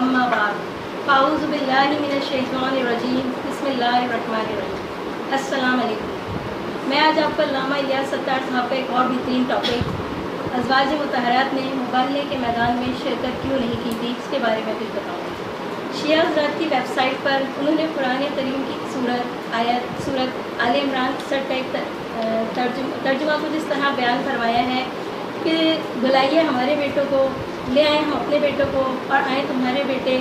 अम्मा बाद फ़ाऊज़ु बिल्लाहि मिनश शैतानिर रजीम बिस्मिल्लाहिर रहमानिर रहीम। अस्सलाम वालेकुम। मैं आज आपको अल्लामा इलियास सत्तार साहब का एक और बेहतरीन टॉपिक अज़वाज मुतहरात ने मुबाहले के मैदान में शिरकत क्यों नहीं की थी इसके बारे में कुछ बताऊँगी। शिया हज़रात की वेबसाइट पर उन्होंने कुरान करीम की सूरत आले इमरान 61 का एक तर्जुमा कुछ इस तरह बयान फरमाया है कि बुलाइए हमारे बेटों को, ले आएँ हम अपने बेटों को, और आएँ तुम्हारे बेटे,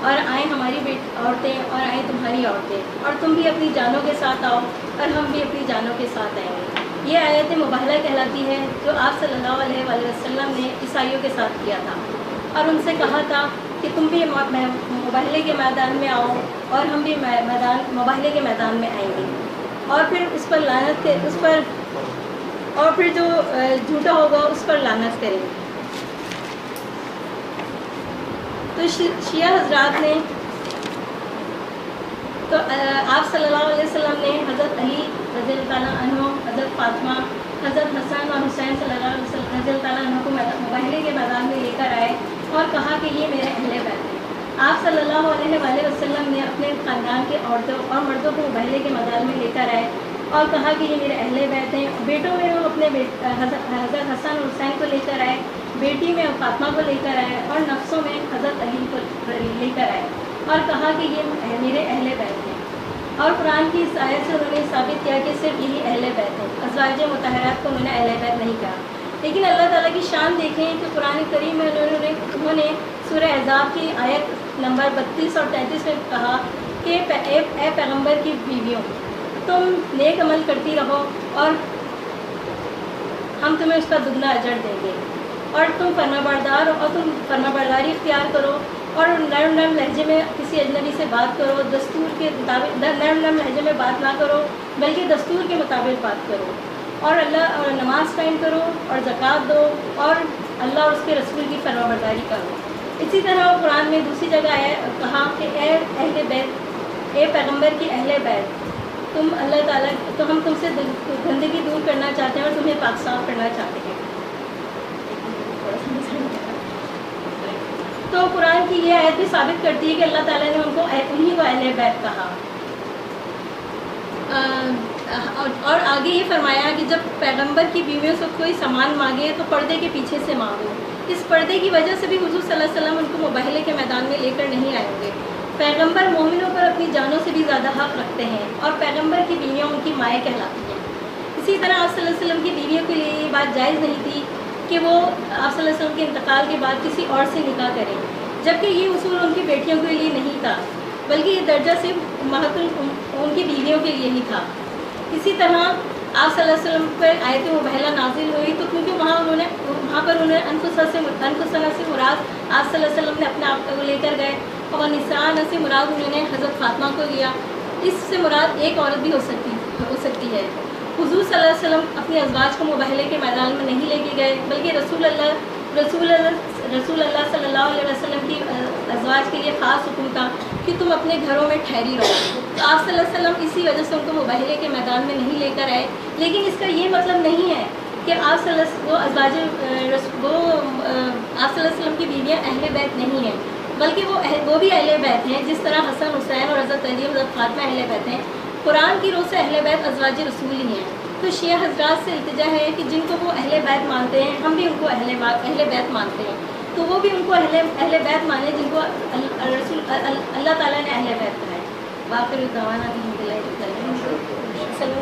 और आएँ हमारी औरतें, और आएँ तुम्हारी औरतें, और तुम भी अपनी जानों के साथ आओ और हम भी अपनी जानों के साथ आएंगे। ये आयत मुबाहला कहलाती है जो आप सल्लल्लाहु अलैहि वसल्लम ने ईसाइयों के साथ किया था और उनसे कहा था कि तुम भी मुबाहले के मैदान में आओ और हम भी मुबाहले के मैदान में आएंगे, और फिर उस पर लानत के उस पर और फिर जो झूठा होगा उस पर लानत करेंगे। तो शिया हज़रात ने तो आप सल्लल्लाहु अलैहि वसल्लम ने हज़रत अली रज़ियल्लाहु अन्हु, हज़रत फातिमा, हज़रत हसन और हुसैन रज़ियल्लाहु अन्हु को मुबाहले के मैदान में लेकर आए और कहा कि ये मेरे अहले बैत हैं। आप सल्लल्लाहु अलैहि वसल्लम ने अपने ख़ानदान के औरतों और मर्दों को मुबाहले के मैदान में लेकर आए और कहा कि ये मेरे अहले बैत हैं। बेटों में वो अपने हज़रत हसन और हुसैन को लेकर आए, बेटी में फातिमा को लेकर आए, और नफ्सों में हज़रत अली को लेकर आए और कहा कि ये मेरे अहले बैत हैं। और कुरान की इस आयत से उन्होंने साबित किया कि सिर्फ यही अहले बैत हैं, अज़वाज मुतहरात को उन्होंने अहले बैत नहीं कहा। लेकिन अल्लाह ताला की शान देखें कि कुरान करीम में उन्होंने सूरह अहज़ाब की आयत नंबर 32 और 33 में कहा कि ए पैगम्बर की बीवियों, तुम नेक अमल करती रहो और हम तुम्हें उसका दुगना अजर देंगे, और तुम फरमाबरदार और तुम फरमाबरदारी इख्तियार करो और नरम लहजे में किसी अजनबी से बात करो, दस्तूर के मुताबिक नरम लहजे में बात ना करो बल्कि दस्तूर के मुताबिक बात करो, और अल्लाह और नमाज कायम करो और ज़कात दो और अल्लाह और उसके रसूल की फरमाबरदारी करो। इसी तरह कुरान में दूसरी जगह कहा कि ए अहले बैत, ए पैगम्बर की अहले बैत, तुम अल्लाह ताला तो हम तुमसे गंदगी दूर करना चाहते हैं और तुम्हें पाक साफ करना चाहते हैं। तो कुरान की ये आयत भी साबित करती है कि अल्लाह ताला ने उनको उन्हीं को अहले बैत कहा। और आगे ये फरमाया कि जब पैगंबर की बीवियों से कोई सामान मांगे तो पर्दे के पीछे से मांगो। इस पर्दे की वजह से भी हुजूर सल्लल्लाहु अलैहि वसल्लम उनको मुबाहले के मैदान में लेकर नहीं आएंगे। पैगंबर मोमिनों पर अपनी जानों से भी ज़्यादा हक़ रखते हैं और पैगंबर की बीवियाँ उनकी माएँ कहलाती हैं। इसी तरह आप सल्लल्लाहु अलैहि वसल्लम की बीवियों के लिए ये बात जायज़ नहीं थी कि वो आप सल्लल्लाहु अलैहि वसल्लम के इंतकाल के बाद किसी और से निकाह करें, जबकि ये उसूल उनकी बेटियों के लिए नहीं था, बल्कि ये दर्जा सिर्फ महत्व उनकी बीवियों के लिए ही था। इसी तरह आप सल्लल्लाहु अलैहि वसल्लम पर आयत मुबाहला नाजिल हुई तो क्योंकि वहाँ पर उन्होंने अनफुसा से मुराद आप सल्लल्लाहु अलैहि वसल्लम ने अपने आप को लेकर गए, और निसान से मुराद उन्होंने हज़रत फातिमा को लिया। इससे मुराद एक औरत भी हो सकती है। हुजूर सल्लल्लाहु अलैहि वसल्लम अपने अज़वाज को मुबाहले के मैदान में नहीं लेके गए, बल्कि रसूल अल्लाह सल्लल्लाहु अलैहि वसल्लम की अज़वाज के लिए ख़ास हुक्म था कि तुम अपने घरों में ठहरी रहो। तो आप सल्लल्लाहु अलैहि वसल्लम इसी वजह से उनको मुबाहले के मैदान में नहीं लेकर आए। लेकिन इसका ये मतलब नहीं है कि आप सल्लल्लाहु अलैहि वसल्लम की बीवियाँ अहले बैत नहीं हैं, बल्कि वो भी अहले बैत हैं। जिस तरह हसन हुसैन और हज़रत अली और हज़रत फातिमा अहले बैत हैं, कुरान की रोज़ से अहले बैत अज़वाज रसूल ही हैं। तो शिया हज़रात से इल्तिजा है कि जिनको वो अहले बैत मानते हैं, हम भी उनको अहले बैत मानते हैं, तो वो भी उनको अहले बैत माने जिनको अल्लाह ताला ने अहले बैत कहा है। वाक़िअ दावाना अल्हम्दुलिल्लाह।